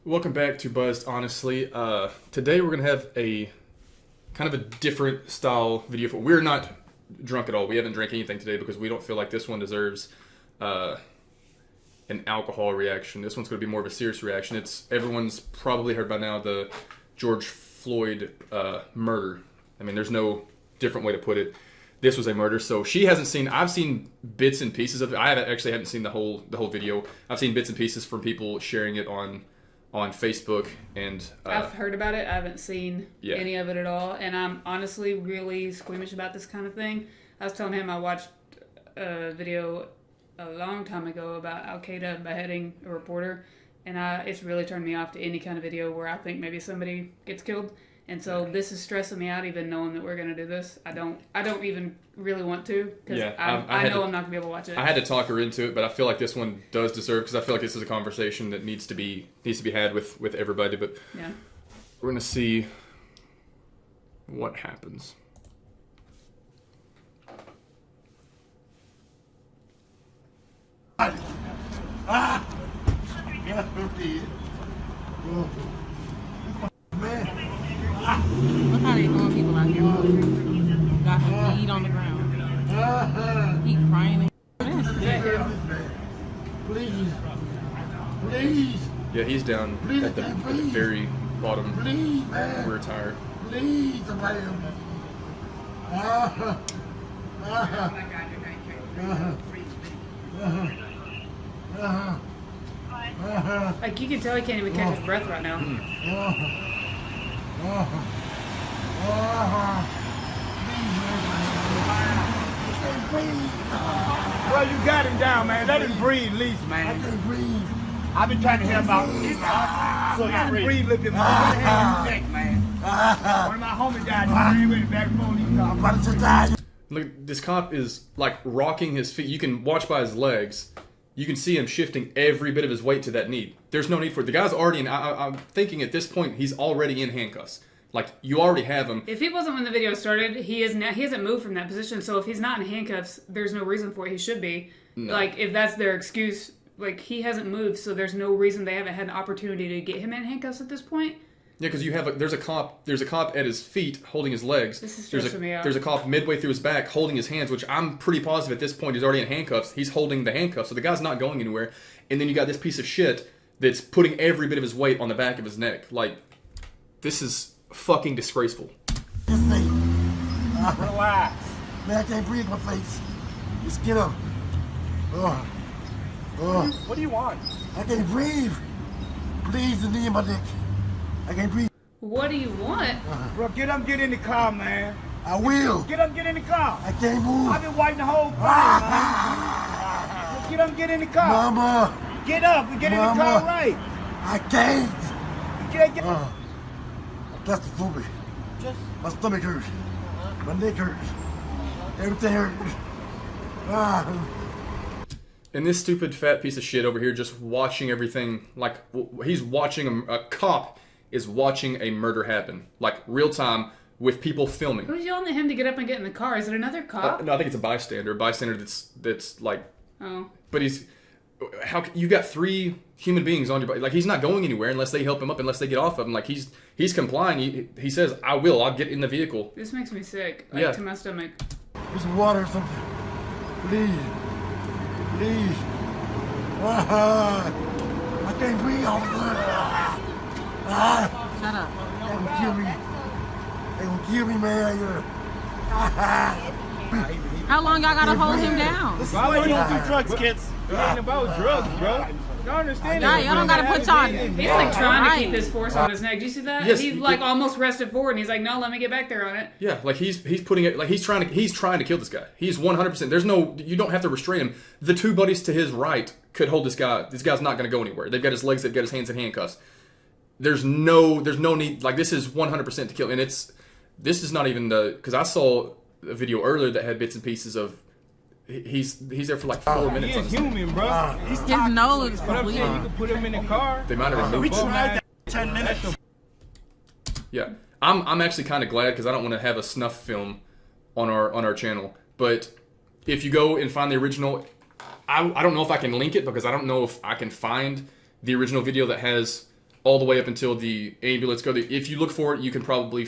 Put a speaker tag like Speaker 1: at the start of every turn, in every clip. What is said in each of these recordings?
Speaker 1: Welcome back to Buzzed Honestly. Today we're going to have a kind of a different style video. We're not drunk at all. We haven't drank anything today because we don't feel like this one deserves an alcohol reaction. This one's going to be more of a serious reaction. Everyone's probably heard by now the George Floyd murder. I mean, there's no different way to put it. This was a murder. So she hasn't seen. I've seen bits and pieces of it. I haven't seen the whole video. I've seen bits and pieces from people sharing it on Facebook, and
Speaker 2: I've heard about it. I haven't seen any of it at all, and I'm honestly really squeamish about this kind of thing. I was telling him I watched a video a long time ago about Al Qaeda beheading a reporter, and it's really turned me off to any kind of video where I think maybe somebody gets killed. And so this is stressing me out, even knowing that we're going to do this. I don't even really want to, because I know I'm not going to be able to watch it.
Speaker 1: I had to talk her into it, but I feel like this one does deserve, because I feel like this is a conversation that needs to be had with everybody. But
Speaker 2: yeah,
Speaker 1: we're going to see what happens.
Speaker 3: Look how they doing people out here. Got him bleed on the ground. He crying.
Speaker 4: Please. Please.
Speaker 1: Yeah, he's down at the very bottom.
Speaker 4: Please, man.
Speaker 1: Rear tire.
Speaker 4: Please, somebody help me.
Speaker 2: like you can tell he can't even catch his breath right now.
Speaker 5: Bro, you got him down, man. Let him breathe, at least, man.
Speaker 4: I can't breathe.
Speaker 5: I've been trying to hear about this. So you can breathe a little bit more. What the hell you think, man? One of my homies died. He ran with the back before he
Speaker 4: I'm about to die.
Speaker 1: Look, this cop is like rocking his feet. You can watch by his legs. You can see him shifting every bit of his weight to that knee. There's no need for it. The guy's already in. I'm thinking at this point he's already in handcuffs. Like, you already have him.
Speaker 2: If he wasn't when the video started, he hasn't moved from that position. So if he's not in handcuffs, there's no reason for it. He should be.
Speaker 1: No.
Speaker 2: Like, if that's their excuse, like, he hasn't moved, so there's no reason they haven't had an opportunity to get him in handcuffs at this point.
Speaker 1: Yeah, because there's a cop at his feet holding his legs.
Speaker 2: This is stressing me out.
Speaker 1: There's a cop midway through his back holding his hands, which I'm pretty positive at this point he's already in handcuffs. He's holding the handcuffs, so the guy's not going anywhere. And then you got this piece of shit that's putting every bit of his weight on the back of his neck. Like, this is fucking disgraceful.
Speaker 4: Just say,
Speaker 5: relax.
Speaker 4: man, I can't breathe in my face. Just get up.
Speaker 5: What do you want?
Speaker 4: I can't breathe. Please, the knee in my neck. I can't breathe.
Speaker 2: What do you want?
Speaker 5: Bro, get up, get in the car, man.
Speaker 4: I will.
Speaker 5: Get up, get in the car.
Speaker 4: I can't move.
Speaker 5: I've been waiting the whole time, man. Get up, get in the car.
Speaker 4: Mama.
Speaker 5: Get up and get in the car right.
Speaker 4: I can't.
Speaker 5: Get.
Speaker 4: That's the food. My stomach hurts. My neck hurts. Everything hurts.
Speaker 1: And this stupid fat piece of shit over here just watching everything, like, he's watching a cop is watching a murder happen. Like, real time, with people filming.
Speaker 2: Who's yelling at him to get up and get in the car? Is it another cop?
Speaker 1: No, I think it's a bystander. A bystander that's like...
Speaker 2: Oh.
Speaker 1: But you got three human beings on your body. Like, he's not going anywhere unless they help him up, unless they get off of him. Like, he's complying. He says, I'll get in the vehicle.
Speaker 2: This makes me sick. To my stomach.
Speaker 4: There's some water or something. Please. Please. I can't breathe, officer.
Speaker 3: Shut up.
Speaker 4: They gonna kill me. They gonna kill me, man.
Speaker 3: How long y'all gotta hold him down?
Speaker 5: Why you don't do drugs, kids? It ain't about drugs, bro. Y'all understand
Speaker 3: Y'all don't gotta put y'all.
Speaker 2: He's like trying to keep his force on his neck. Do you see that?
Speaker 1: Yes,
Speaker 2: he's like almost rested forward, and he's like, "No, let me get back there on it."
Speaker 1: Yeah, like he's putting it, like he's trying to kill this guy. He's 100%. You don't have to restrain him. The two buddies to his right could hold this guy. This guy's not going to go anywhere. They've got his legs. They've got his hands in handcuffs. There's no need. Like, this is 100% to kill. And this is not even because I saw a video earlier that had bits and pieces of. He's there for like 4 minutes.
Speaker 5: He is human, bro. He's
Speaker 3: His nose is
Speaker 5: What I'm saying, you
Speaker 3: bleeding.
Speaker 5: can put him in the car.
Speaker 1: They might have been
Speaker 5: We
Speaker 1: moved.
Speaker 5: tried that 10 minutes.
Speaker 1: Yeah, I'm actually kind of glad because I don't want to have a snuff film on our channel. But if you go and find the original, I don't know if I can link it because I don't know if I can find the original video that has all the way up until the ambulance go. If you look for it, you can probably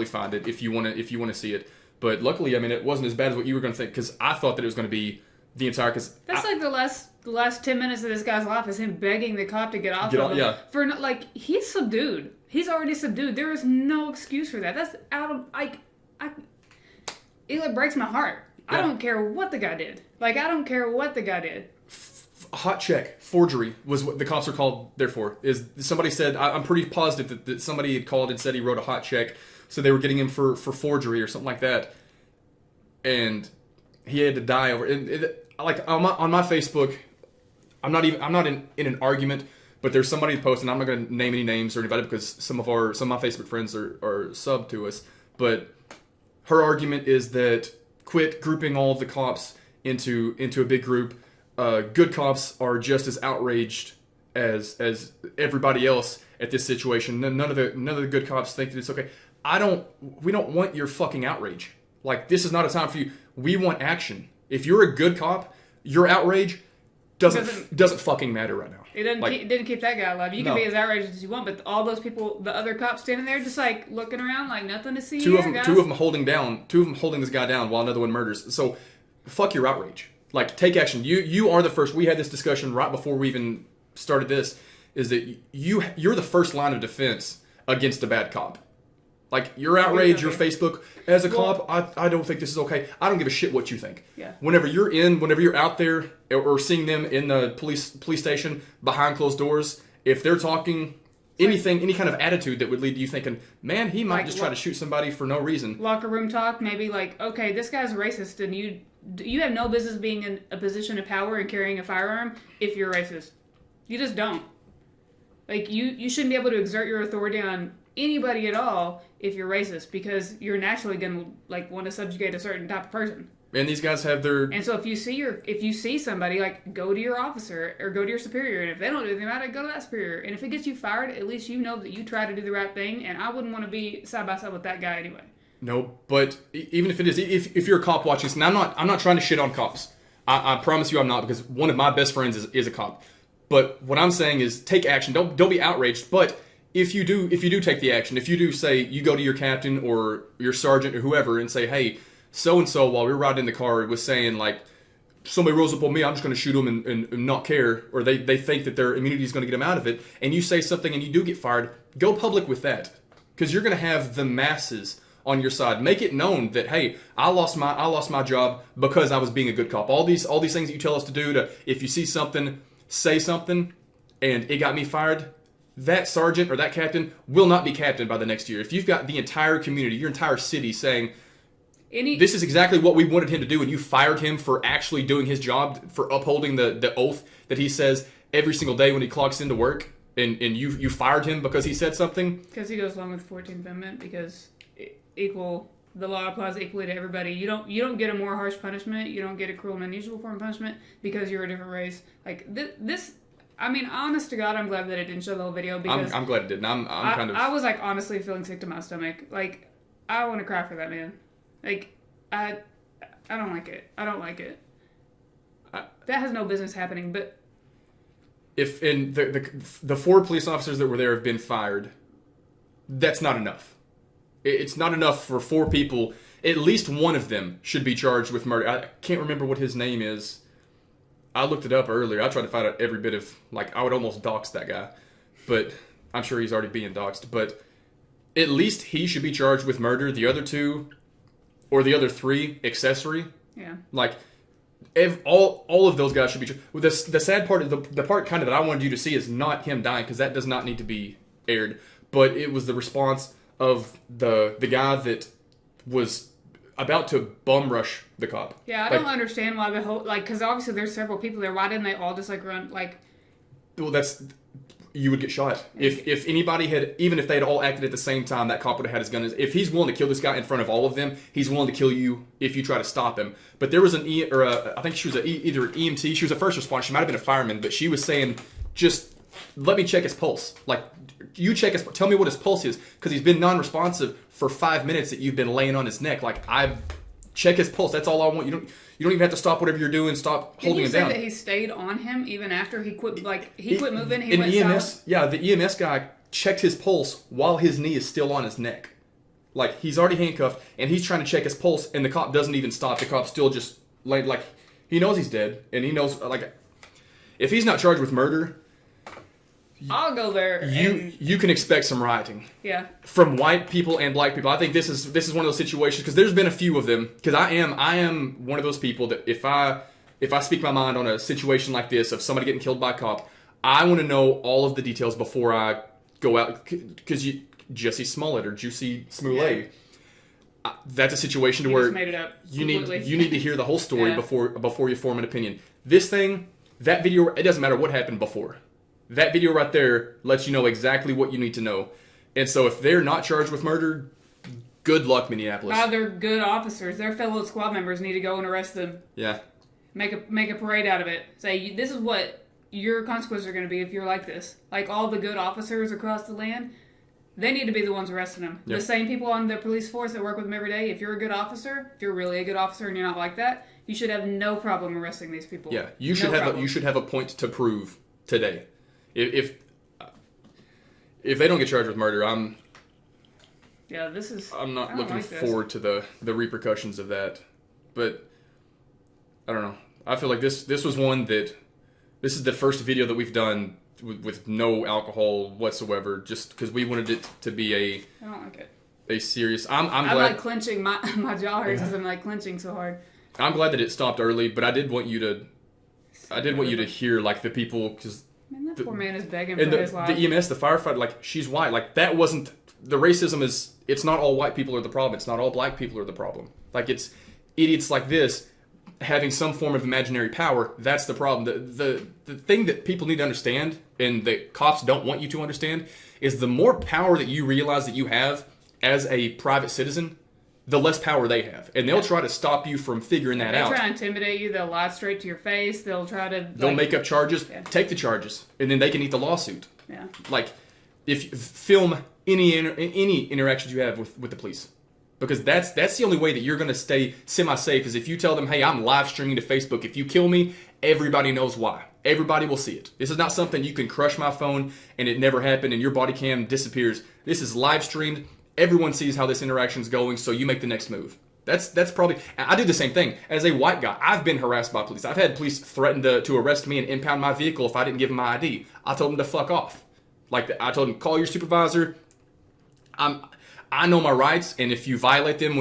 Speaker 1: find it if you want to see it. But luckily, I mean, it wasn't as bad as what you were going to think, because I thought that it was going to be the entire.
Speaker 2: That's like the last 10 minutes of this guy's life is him begging the cop to get off of him.
Speaker 1: Yeah.
Speaker 2: For like, he's subdued. He's already subdued. There is no excuse for that. That's out of it breaks my heart. Yeah. I don't care what the guy did. Like, I don't care what the guy did.
Speaker 1: Hot check forgery was what the cops are called there for. Is somebody said, I'm pretty positive that somebody had called and said he wrote a hot check, so they were getting him for forgery or something like that, and he had to die over it. Like on my Facebook, I'm not in an argument, but there's somebody posting. I'm not going to name any names or anybody, because some of my Facebook friends are sub to us, but her argument is that quit grouping all of the cops into a big group. Good cops are just as outraged as everybody else at this situation. None of the good cops think that it's okay. We don't want your fucking outrage. Like, this is not a time for you. We want action. If you're a good cop, your outrage doesn't fucking matter right now.
Speaker 2: It didn't keep that guy alive. You can be as outrageous as you want, but all those people, the other cops standing there, just like looking around like nothing to see. Two of them holding
Speaker 1: this guy down while another one murders. So, fuck your outrage. Like, take action. You are the first. We had this discussion right before we even started this. Is that you're the first line of defense against a bad cop. Like, your outrage, your Facebook, as a cop, I don't think this is okay. I don't give a shit what you think.
Speaker 2: Yeah.
Speaker 1: Whenever you're out there or seeing them in the police station behind closed doors, if they're talking anything, any kind of attitude that would lead to you thinking, man, he might just try to shoot somebody for no reason.
Speaker 2: Locker room talk, maybe like, okay, this guy's racist, and you have no business being in a position of power and carrying a firearm if you're racist. You just don't. Like, you shouldn't be able to exert your authority on anybody at all if you're racist, because you're naturally going to like want to subjugate a certain type of person.
Speaker 1: And these guys have their...
Speaker 2: And so if you see somebody, like, go to your officer or go to your superior, and if they don't do anything about it, go to that superior. And if it gets you fired, at least you know that you tried to do the right thing, and I wouldn't want to be side by side with that guy anyway.
Speaker 1: No, but even if it is, if you're a cop watching this, and I'm not trying to shit on cops. I promise you I'm not, because one of my best friends is a cop. But what I'm saying is, take action. Don't be outraged. But if you do take the action, if you do say, you go to your captain or your sergeant or whoever and say, hey, so and so, while we were riding in the car, was saying, like, somebody rolls up on me, I'm just going to shoot them and not care, or they think that their immunity is going to get them out of it, and you say something and you do get fired, go public with that, because you're going to have the masses on your side. Make it known that, hey, I lost my job because I was being a good cop. All these things that you tell us to do, if you see something, say something, and it got me fired, that sergeant or that captain will not be captain by the next year. If you've got the entire community, your entire city saying, this is exactly what we wanted him to do, and you fired him for actually doing his job, for upholding the oath that he says every single day when he clocks into work, and you fired him because he said something.
Speaker 2: Because he goes along with the 14th Amendment, because the law applies equally to everybody. You don't get a more harsh punishment. You don't get a cruel and unusual form of punishment because you're a different race. Like, this I mean, honest to God, I'm glad that it didn't show the whole video, because
Speaker 1: I'm glad it didn't.
Speaker 2: I was like honestly feeling sick to my stomach. Like, I want to cry for that man. Like, I don't like it. I don't like it. That has no business happening. But
Speaker 1: if the 4 police officers that were there have been fired, that's not enough. It's not enough for 4 people. At least one of them should be charged with murder. I can't remember what his name is. I looked it up earlier. I tried to find out every bit of, like, I would almost dox that guy. But I'm sure he's already being doxed. But at least he should be charged with murder. The other 2, or the other 3, accessory.
Speaker 2: Yeah.
Speaker 1: Like, all of those guys should be charged. The sad part, the part kind of that I wanted you to see is not him dying, because that does not need to be aired. But it was the response of the guy that was about to bum rush the cop.
Speaker 2: Yeah, I don't understand why the whole, like, because obviously there's several people there. Why didn't they all just, like, run, like...
Speaker 1: Well, you would get shot. If anybody had, even if they had all acted at the same time, that cop would have had his gun. If he's willing to kill this guy in front of all of them, he's willing to kill you if you try to stop him. But there was I think she was either an EMT, she was a first responder, she might have been a fireman, but she was saying, just let me check his pulse. Like, you check his, tell me what his pulse is, because he's been non-responsive for 5 minutes that you've been laying on his neck. Like, I check his pulse. That's all I want. You don't even have to stop whatever you're doing. Stop holding him down.
Speaker 2: Did you say that he stayed on him even after he quit? Like, he quit moving. He
Speaker 1: in
Speaker 2: went
Speaker 1: EMS.
Speaker 2: south?
Speaker 1: Yeah, the EMS guy checked his pulse while his knee is still on his neck. Like, he's already handcuffed, and he's trying to check his pulse, and the cop doesn't even stop. The cop still just, like he knows he's dead, and he knows, like, if he's not charged with murder,
Speaker 2: I'll go there.
Speaker 1: You can expect some rioting.
Speaker 2: Yeah.
Speaker 1: From white people and black people. I think this is one of those situations, because there's been a few of them. Because I am one of those people that if I speak my mind on a situation like this of somebody getting killed by a cop, I want to know all of the details before I go out. Because Jussie Smollett or Juicy Smollett, that's a situation to
Speaker 2: You
Speaker 1: where
Speaker 2: just made it up.
Speaker 1: you
Speaker 2: Completely.
Speaker 1: need to hear the whole story
Speaker 2: Yeah.
Speaker 1: before you form an opinion. This thing, that video, it doesn't matter what happened before. That video right there lets you know exactly what you need to know. And so if they're not charged with murder, good luck, Minneapolis.
Speaker 2: They're good officers. Their fellow squad members need to go and arrest them.
Speaker 1: Yeah.
Speaker 2: Make a parade out of it. Say, this is what your consequences are going to be if you're like this. Like all the good officers across the land, they need to be the ones arresting them.
Speaker 1: Yep.
Speaker 2: The same people on the police force that work with them every day, if you're a good officer, if you're really a good officer and you're not like that, you should have no problem arresting these people.
Speaker 1: Yeah, you should have a point to prove today. If they don't get charged with murder, I'm not looking forward to the repercussions of that. But I don't know. I feel like this was one that this is the first video that we've done with no alcohol whatsoever, just because we wanted it to be
Speaker 2: I don't like it.
Speaker 1: a serious. I'm
Speaker 2: I
Speaker 1: glad.
Speaker 2: like clenching my jaw hurts because I'm like clenching so hard.
Speaker 1: I'm glad that it stopped early, but I did want you to hear like the people, because
Speaker 2: Man, that poor man is begging
Speaker 1: and
Speaker 2: for his life.
Speaker 1: the EMS, the firefighter, like, she's white. Like, that wasn't the racism. It's not all white people are the problem. It's not all black people are the problem. Like, it's idiots like this having some form of imaginary power. That's the problem. The thing that people need to understand, and that cops don't want you to understand, is the more power that you realize that you have as a private citizen, the less power they have. And they'll try to stop you from figuring that out.
Speaker 2: They'll try to intimidate you. They'll lie straight to your face. They'll try to...
Speaker 1: They'll make up charges,
Speaker 2: Yeah.
Speaker 1: take the charges, and then they can eat the lawsuit.
Speaker 2: Yeah.
Speaker 1: Like, if you film any interactions you have with the police. Because that's the only way that you're going to stay semi-safe, is if you tell them, hey, I'm live streaming to Facebook. If you kill me, everybody knows why. Everybody will see it. This is not something you can crush my phone and it never happened and your body cam disappears. This is live streamed. Everyone sees how this interaction is going, so you make the next move. That's probably... I do the same thing. As a white guy, I've been harassed by police. I've had police threaten to arrest me and impound my vehicle if I didn't give them my ID. I told them to fuck off. Like, I told them, call your supervisor. I know my rights, and if you violate them,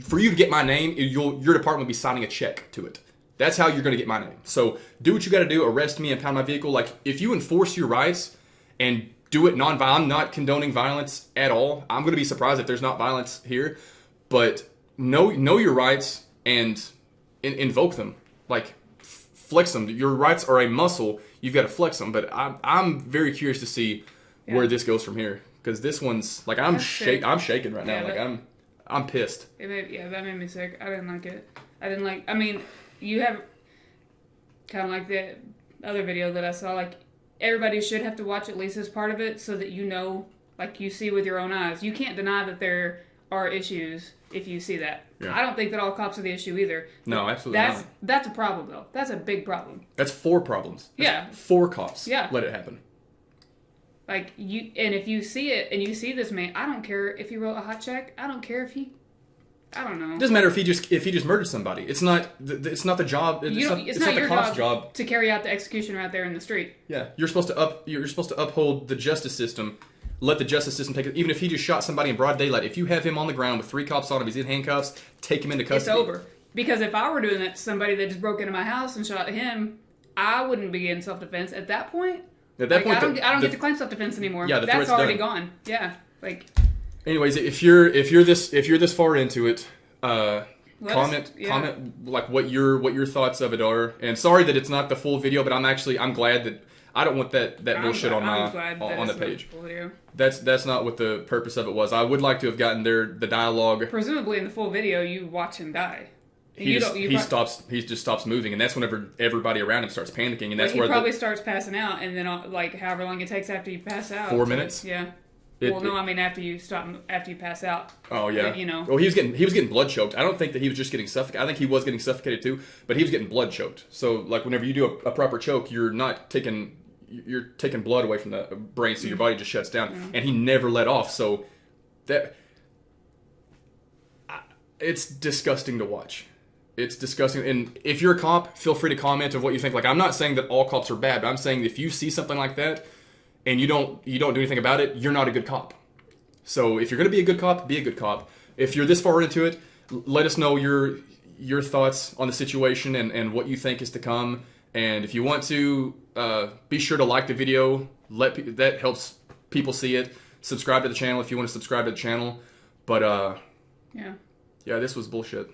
Speaker 1: for you to get my name, your department will be signing a check to it. That's how you're going to get my name. So do what you got to do. Arrest me, impound my vehicle. Like, if you enforce your rights and do it non-violent, I'm not condoning violence at all. I'm going to be surprised if there's not violence here. But know your rights and invoke them. Like, flex them. Your rights are a muscle. You've got to flex them. But I'm very curious to see where this goes from here. Because this one's, like, I'm shaking right now. Like, I'm pissed.
Speaker 2: That made me sick. I didn't like it. I mean, you have kind of like the other video that I saw, like, everybody should have to watch at least this part of it so that you know, like, you see with your own eyes. You can't deny that there are issues if you see that. Yeah. I don't think that all cops are the issue either.
Speaker 1: No, absolutely not.
Speaker 2: That's a problem, though. That's a big problem.
Speaker 1: That's 4 problems. That's 4 cops.
Speaker 2: Yeah.
Speaker 1: Let it happen.
Speaker 2: Like, if you see it, and you see this man, I don't care if he wrote a hot check. I don't care if he... I don't know.
Speaker 1: It doesn't matter if he just murdered somebody. It's not the job. It's not the cop's job
Speaker 2: to carry out the execution right there in the street.
Speaker 1: Yeah, you're supposed to uphold the justice system. Let the justice system take it. Even if he just shot somebody in broad daylight, if you have him on the ground with 3 cops on him, he's in handcuffs, take him into custody.
Speaker 2: It's over. Because if I were doing that to somebody that just broke into my house and shot him, I wouldn't be in self-defense at that point.
Speaker 1: At that point,
Speaker 2: I don't get to claim self-defense anymore.
Speaker 1: Yeah,
Speaker 2: that's already
Speaker 1: done.
Speaker 2: Gone. Yeah, like.
Speaker 1: Anyways, if you're this far into it, comment like what your thoughts of it are. And sorry that it's not the full video, but I'm glad that I don't want that bullshit on the page. That's not what the purpose of it was. I would like to have gotten the dialogue.
Speaker 2: Presumably in the full video, you watch him die.
Speaker 1: He just stops moving, and that's whenever everybody around him starts panicking, and that's where
Speaker 2: he probably starts passing out, and then like however long it takes after you pass out.
Speaker 1: 4 minutes.
Speaker 2: Yeah. I mean after you pass out.
Speaker 1: Oh yeah.
Speaker 2: But, you know.
Speaker 1: Well, he was getting blood choked. I don't think that he was just getting suffocated. I think he was getting suffocated too, but he was getting blood choked. So like whenever you do a proper choke, you're not taking you're taking blood away from the brain, so your body just shuts down. And he never let off. So it's disgusting to watch. It's disgusting. And if you're a cop, feel free to comment of what you think. Like, I'm not saying that all cops are bad, but I'm saying if you see something like that and you don't do anything about it, you're not a good cop. So if you're going to be a good cop, be a good cop. If you're this far into it, let us know your thoughts on the situation and what you think is to come. And if you want to, be sure to like the video. That helps people see it. Subscribe to the channel if you want to subscribe to the channel. But yeah, this was bullshit.